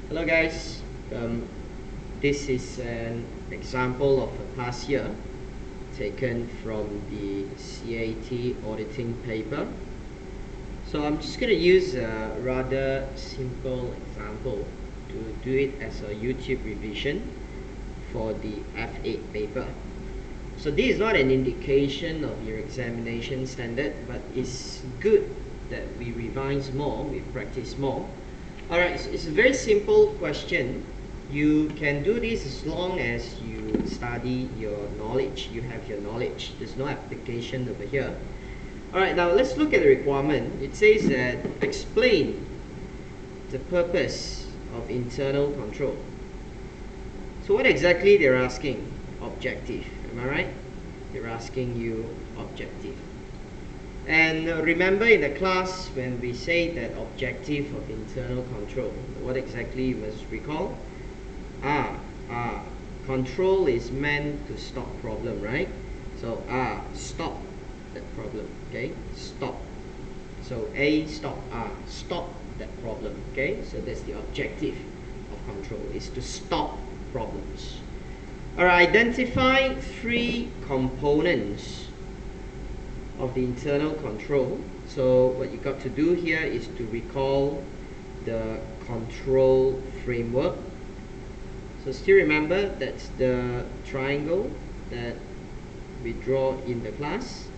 Hello guys, this is an example of a past year taken from the CAT auditing paper. So I'm just going to use a rather simple example to do it as a YouTube revision for the F8 paper. So this is not an indication of your examination standard, but it's good that we revise more, we practice more. Alright, so it's a very simple question. You can do this as long as you study your knowledge, you have your knowledge. There's no application over here. Alright, now let's look at the requirement. It says that explain the purpose of internal control. So what exactly they're asking? Objective, am I right? They're asking you objective. And remember in the class when we say that objective of internal control, what exactly you must recall? Control is meant to stop problem, right? So stop that problem, okay? Stop. So stop, stop that problem, okay? So that's the objective of control, is to stop problems. Alright, identify three components of the internal control. So what you got to do here is to recall the control framework. So still remember that's the triangle that we draw in the class,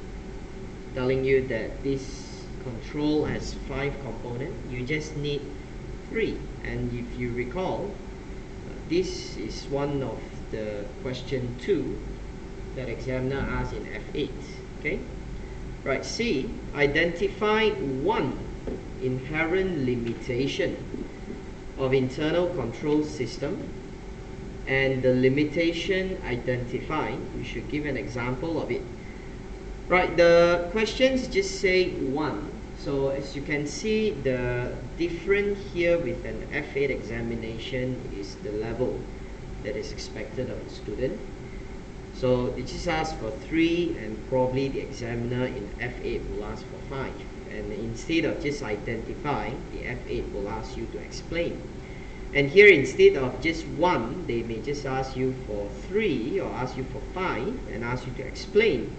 telling you that this control has 5 components. You just need 3, and if you recall, this is one of the question 2 that examiner asked in F8. Okay. Right, C, identify one inherent limitation of internal control system, and the limitation identified, you should give an example of it. Right, the questions just say one. So as you can see, the difference here with an F8 examination is the level that is expected of a student. So it just asks for 3, and probably the examiner in F8 will ask for 5. And instead of just identifying, the F8 will ask you to explain. And here instead of just 1, they may just ask you for 3 or ask you for 5 and ask you to explain.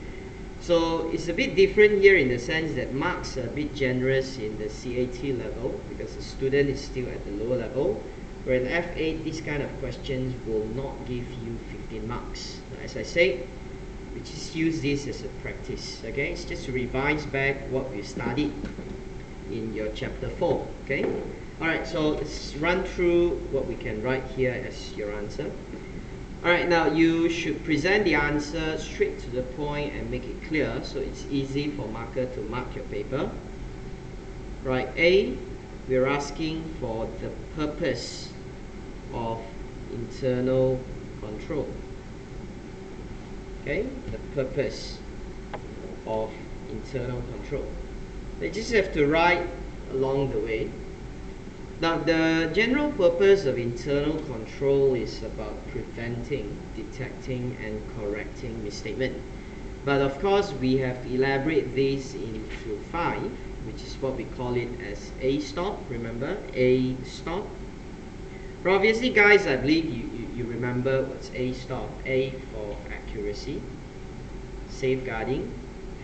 So it's a bit different here in the sense that marks are a bit generous in the CAT level because the student is still at the lower level. Where in F8, these kind of questions will not give you 15 marks. As I said, we just use this as a practice, okay? It's just to revise back what we studied in your chapter 4, okay? Alright, so let's run through what we can write here as your answer. Alright, now you should present the answer straight to the point and make it clear so it's easy for marker to mark your paper. Right, A, we're asking for the purpose of internal control. Okay, the purpose of internal control. They just have to write along the way. Now, the general purpose of internal control is about preventing, detecting, and correcting misstatement. But of course, we have to elaborate this into 5, which is what we call it as A stop. Remember, A stop. But obviously, guys, I believe you remember what's A stop. A for accuracy, safeguarding,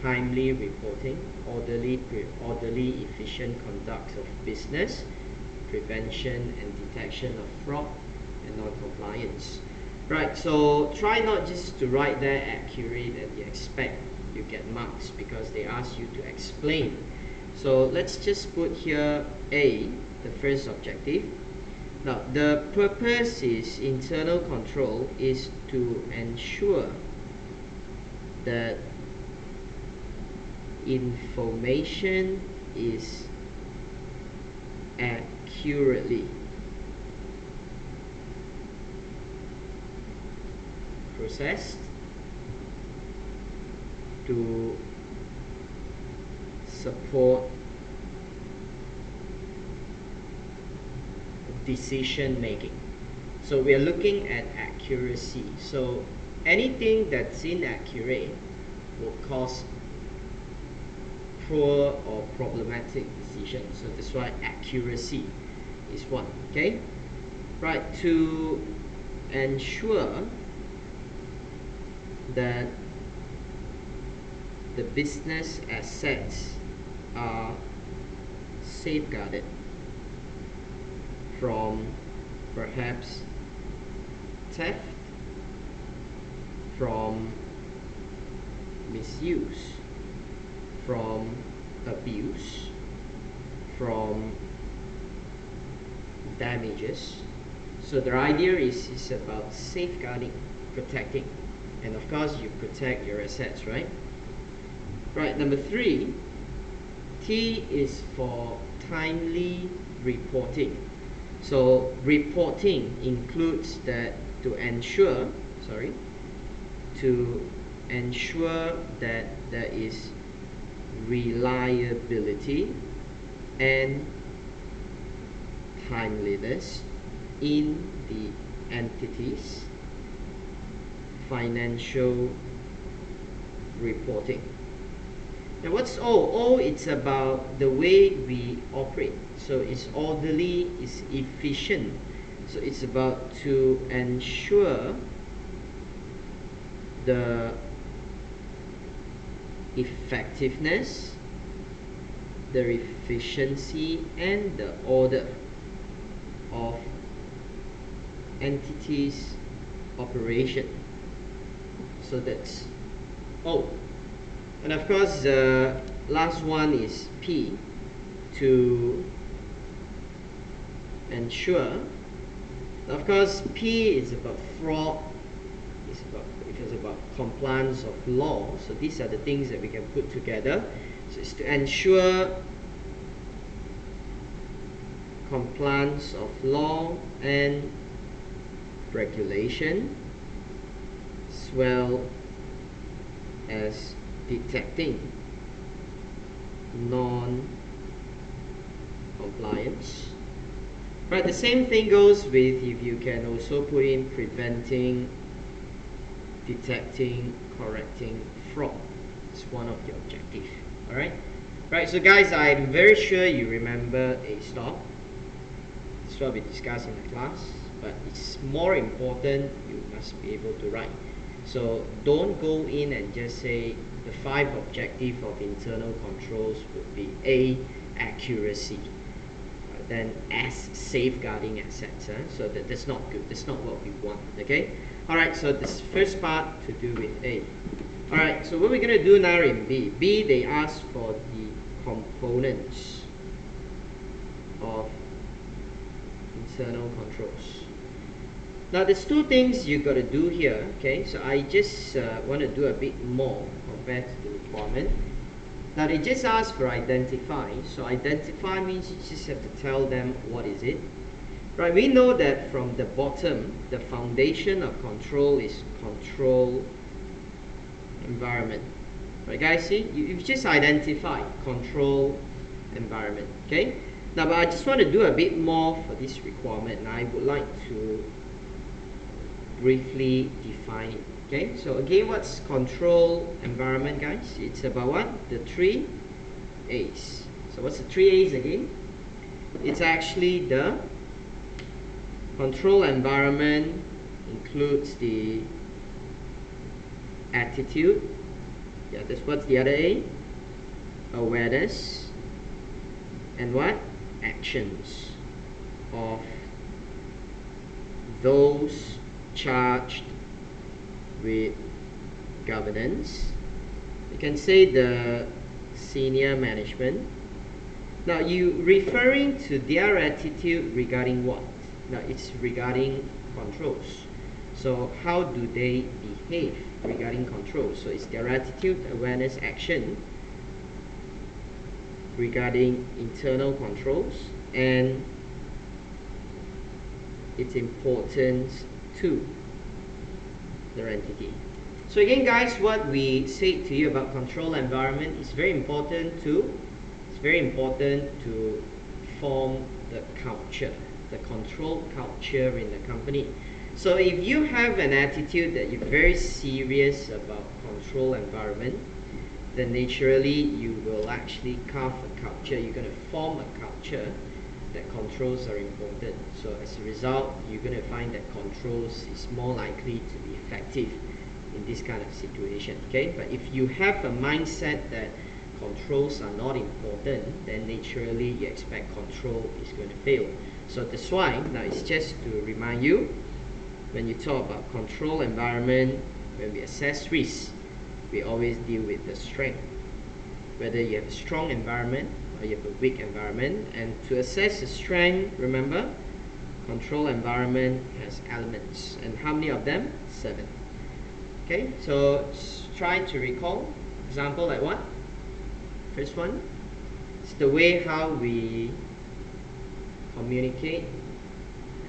timely reporting, orderly, efficient conduct of business, prevention and detection of fraud and non-compliance. Right, so try not just to write there accurate and you expect you get marks because they ask you to explain. So let's just put here A, the first objective. Now the purpose is internal control is to ensure that information is accurately processed to support decision making. So we are looking at accuracy. So anything that's inaccurate will cause poor or problematic decisions. So that's why accuracy is one. Okay. Right, to ensure that the business assets are safeguarded from perhaps theft, from misuse, from abuse, from damages. So the idea is about safeguarding, protecting, and of course you protect your assets, right? Right, number 3, T is for timely reporting. So reporting includes that to ensure that there is reliability and timeliness in the entity's financial reporting. Now what's O? O, it's about the way we operate. So it's orderly, it's efficient. So it's about to ensure the effectiveness, the efficiency, and the order of entity's operation. So that's O. And of course the last one is P, to ensure. Of course P is about fraud, it's about compliance of law. So these are the things that we can put together. So it's to ensure compliance of law and regulation, as well as detecting non-compliance. Right, the same thing goes with, if you can also put in preventing, detecting, correcting fraud. It's one of the objectives. Alright? Right, so guys, I'm very sure you remember a stop. It's what we discussed in the class, but it's more important you must be able to write. So don't go in and just say the 5 objectives of internal controls would be A, accuracy, then S, safeguarding assets. So that's not good, that's not what we want. Okay? Alright, so this first part to do with A. Alright, so what we're going to do now in B. B, they ask for the components of internal controls. Now there's 2 things you got to do here. Okay, so I just want to do a bit more compared to the requirement. Now they just ask for identify. So identify means you just have to tell them what is it. Right, we know that from the bottom, the foundation of control is control environment. Right guys, see, you've just identified control environment. Okay, now but I just want to do a bit more for this requirement, and I would like to briefly define it. Okay, so again, what's control environment, guys? It's about what? The 3 A's. So what's the 3 A's again? It's actually the control environment includes the attitude. Yeah, that's what's the other A? Awareness. And what? Actions of those charged with governance. You can say the senior management. Now you referring to their attitude regarding what? Now it's regarding controls. So how do they behave regarding controls? So it's their attitude, awareness, action regarding internal controls and its importance to their entity. So again guys, what we said to you about control environment is very important to form the culture, the control culture in the company. So if you have an attitude that you're very serious about control environment, then naturally you will actually carve a culture. You're going to form a culture that controls are important. So as a result, you're going to find that controls is more likely to be effective in this kind of situation. Okay, but if you have a mindset that controls are not important, then naturally you expect control is going to fail. So that's why now it's just to remind you, when you talk about control environment, when we assess risk, we always deal with the strength, whether you have a strong environment or you have a weak environment. And to assess the strength, remember, control environment has elements, and how many of them? 7. Okay, so try to recall example like what? First one, it's the way how we communicate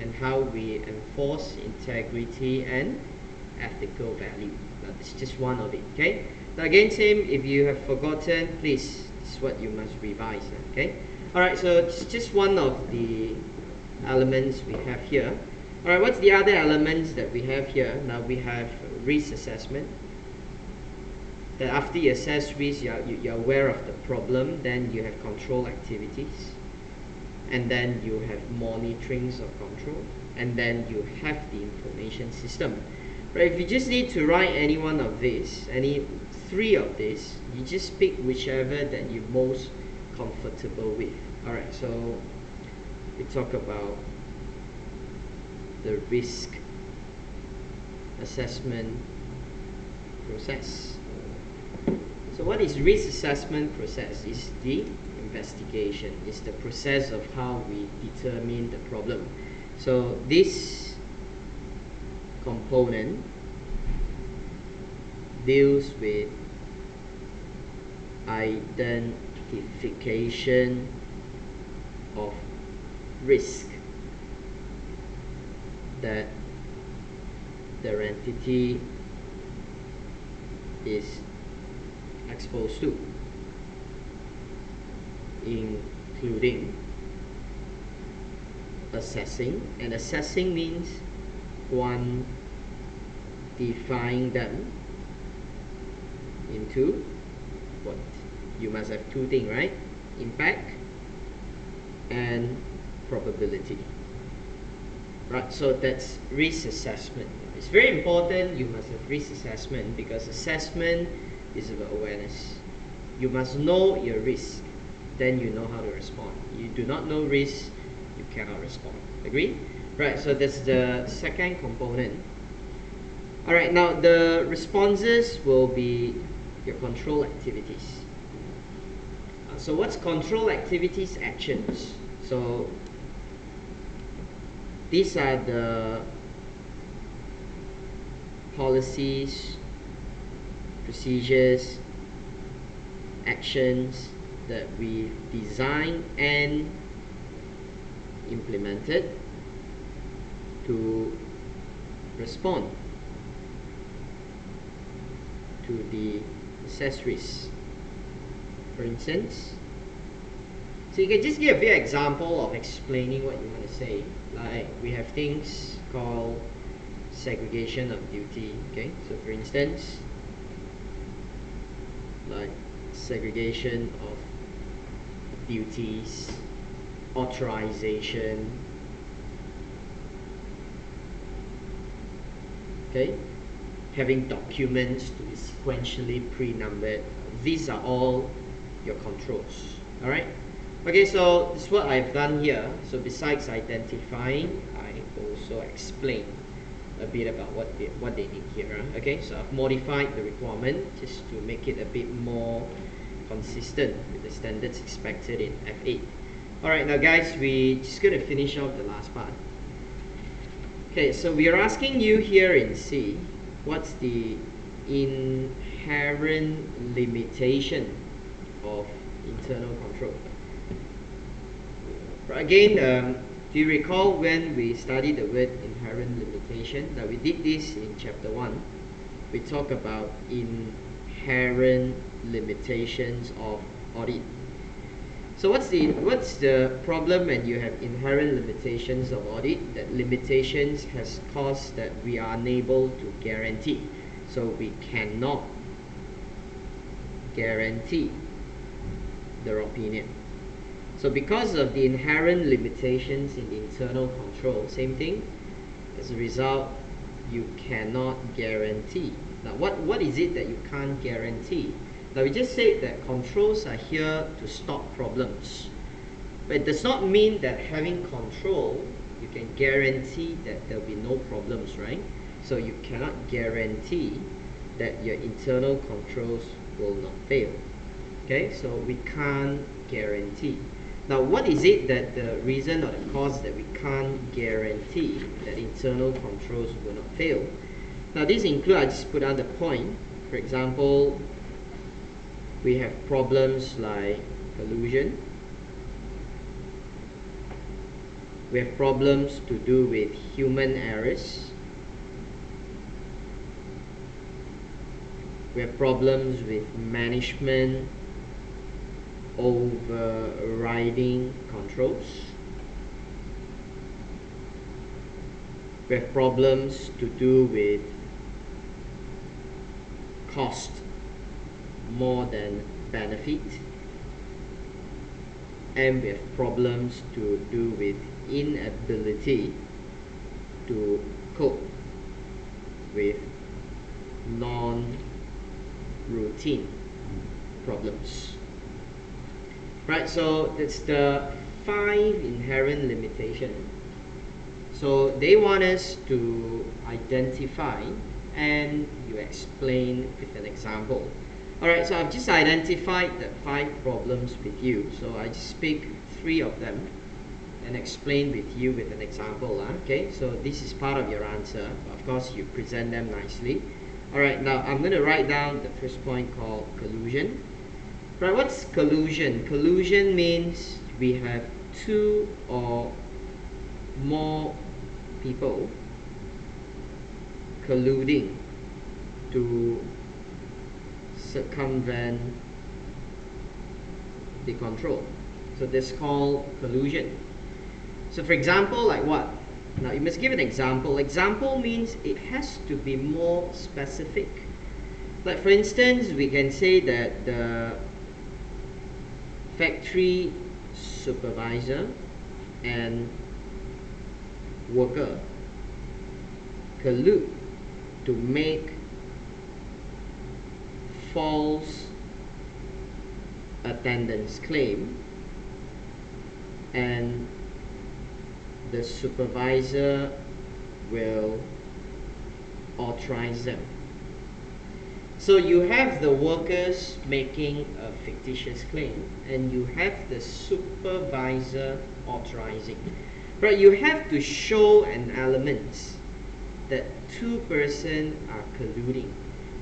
and how we enforce integrity and ethical value. Now, this is just one of it. Okay, now again, same, if you have forgotten, please, this is what you must revise. Okay, alright, so it's just one of the elements we have here. Alright, what's the other elements that we have here? Now we have risk assessment. That after you assess risk, you're aware of the problem, then you have control activities, and then you have monitorings of control, and then you have the information system. Right, if you just need to write any one of these, any 3 of these, you just pick whichever that you're most comfortable with. Alright, so we talk about the risk assessment process. So what is risk assessment process? Is the investigation, is the process of how we determine the problem. So this component deals with identification of risk that their entity is exposed to, including assessing, and assessing means quantifying them into what? You must have 2 things, right? Impact and probability. Right, so that's risk assessment. It's very important you must have risk assessment, because assessment is about awareness. You must know your risk, then you know how to respond. You do not know risk, you cannot respond. Agree? Right, so that's the second component. Alright, now the responses will be your control activities. So what's control activities? Actions. So these are the policies, procedures, actions that we designed and implemented to respond to the assessed risk. For instance, so you can just give a few examples of explaining what you want to say. Like we have things called segregation of duty. Okay, so for instance, like segregation of duties, authorization. Okay, having documents to be sequentially pre-numbered. These are all your controls. Alright? Okay, so this is what I've done here. So besides identifying, I also explain a bit about what they need here. Okay, so I've modified the requirement just to make it a bit more consistent with the standards expected in F8. Alright, now guys, we're just going to finish off the last part. Okay, so we are asking you here in C, what's the inherent limitation of internal control? Again, do you recall when we studied the word inherent limitation? Now we did this in chapter 1. We talk about inherent limitations of audit. So what's the problem when you have inherent limitations of audit? That limitations has caused that we are unable to guarantee. So we cannot guarantee their opinion. So So because of the inherent limitations in the internal control, same thing, as a result, you cannot guarantee. Now, what is it that you can't guarantee? Now, we just said that controls are here to stop problems. But it does not mean that having control, you can guarantee that there will be no problems, right? So you cannot guarantee that your internal controls will not fail. Okay, so we can't guarantee. Now, what is it that the reason or the cause that we can't guarantee that internal controls will not fail? Now, this includes, I just put on the point. For example, we have problems like collusion. We have problems to do with human errors. We have problems with management overriding controls. We have problems to do with cost more than benefit. And we have problems to do with inability to cope with non-routine problems. Right, so that's the 5 inherent limitations. So they want us to identify and you explain with an example. Alright, so I've just identified the 5 problems with you. So I just pick 3 of them and explain with you with an example. Okay, so this is part of your answer. Of course, you present them nicely. Alright, now I'm going to write down the first point called collusion. Right, what's collusion? Collusion means we have 2 or more people colluding to circumvent the control. So this is called collusion. So for example, like what? Now you must give an example. Example means it has to be more specific. Like for instance, we can say that the factory supervisor and worker collude to make false attendance claim, and the supervisor will authorize them. So you have the workers making a fictitious claim and you have the supervisor authorizing. Right, you have to show an element that 2 persons are colluding.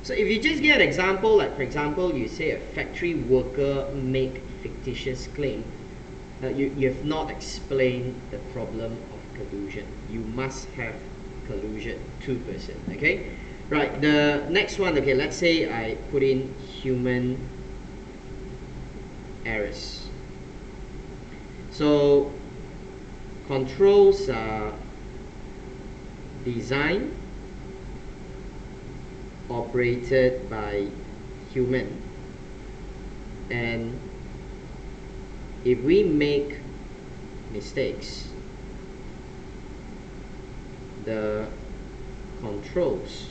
So if you just give an example, like for example, you say a factory worker make fictitious claim, you have not explained the problem of collusion. You must have collusion, 2 persons, okay? Right, the next one, okay, let's say I put in human errors. So controls are designed, operated by human, and if we make mistakes, the controls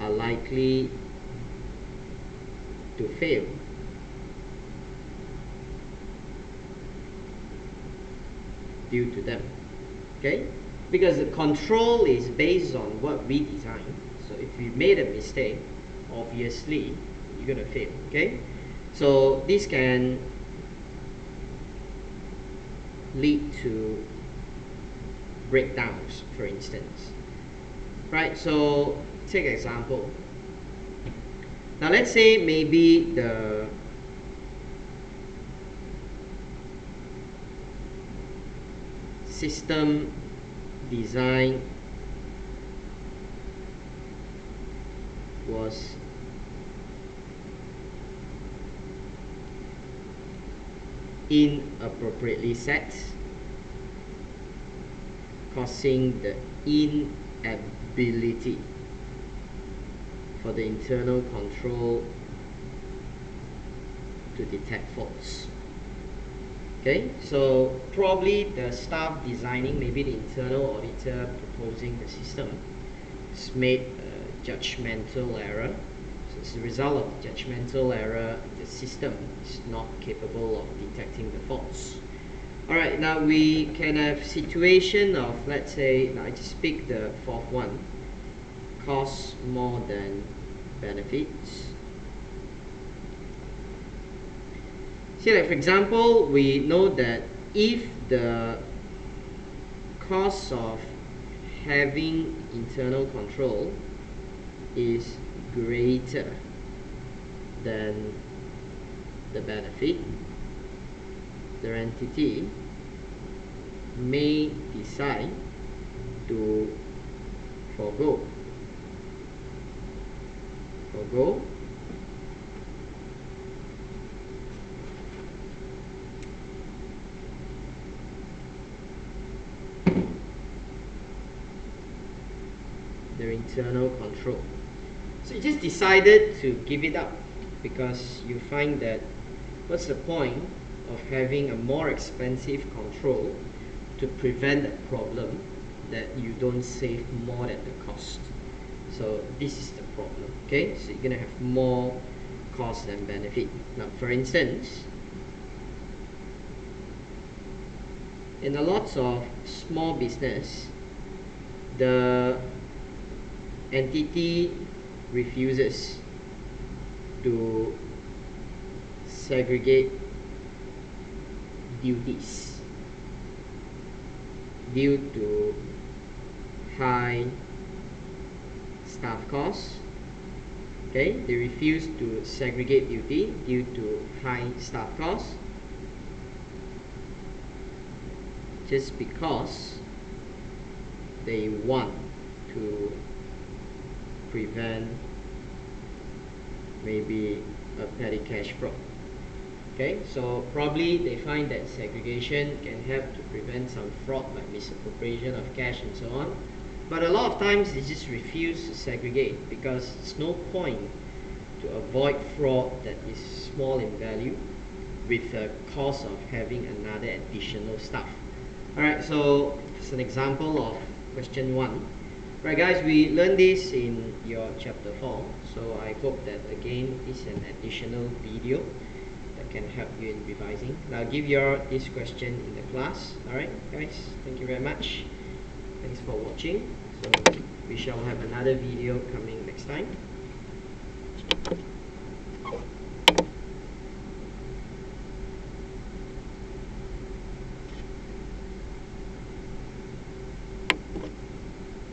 are likely to fail due to them. Okay? Because the control is based on what we design. So if we made a mistake, obviously you're going to fail. Okay? So this can lead to breakdowns, for instance. Right? So take an example. Now let's say maybe the system design was inappropriately set, causing the inability for the internal control to detect faults. Okay, so probably the staff designing, maybe the internal auditor proposing the system, has made a judgmental error. So as a result of the judgmental error, the system is not capable of detecting the faults. Alright, now we can have situation of, let's say, now I just pick the fourth one, costs more than benefits. See, like for example, we know that if the cost of having internal control is greater than the benefit, the entity may decide to forgo their internal control. So you just decided to give it up because you find that what's the point of having a more expensive control to prevent a problem that you don't save more than the cost. So this is the problem. Okay, so you're gonna have more cost than benefit. Now for instance, in a lot of small business, the entity refuses to segregate duties due to high staff costs. Okay, they refuse to segregate duty due to high staff costs just because they want to prevent maybe a petty cash fraud. Okay, so probably they find that segregation can help to prevent some fraud like misappropriation of cash and so on. But a lot of times they just refuse to segregate because there's no point to avoid fraud that is small in value with the cost of having another additional staff. Alright, so it's an example of question 1. Right guys, we learned this in your chapter 4, so I hope that again this is an additional video that can help you in revising. Now give your this question in the class. Alright guys, thank you very much. Thanks for watching. So we shall have another video coming next time.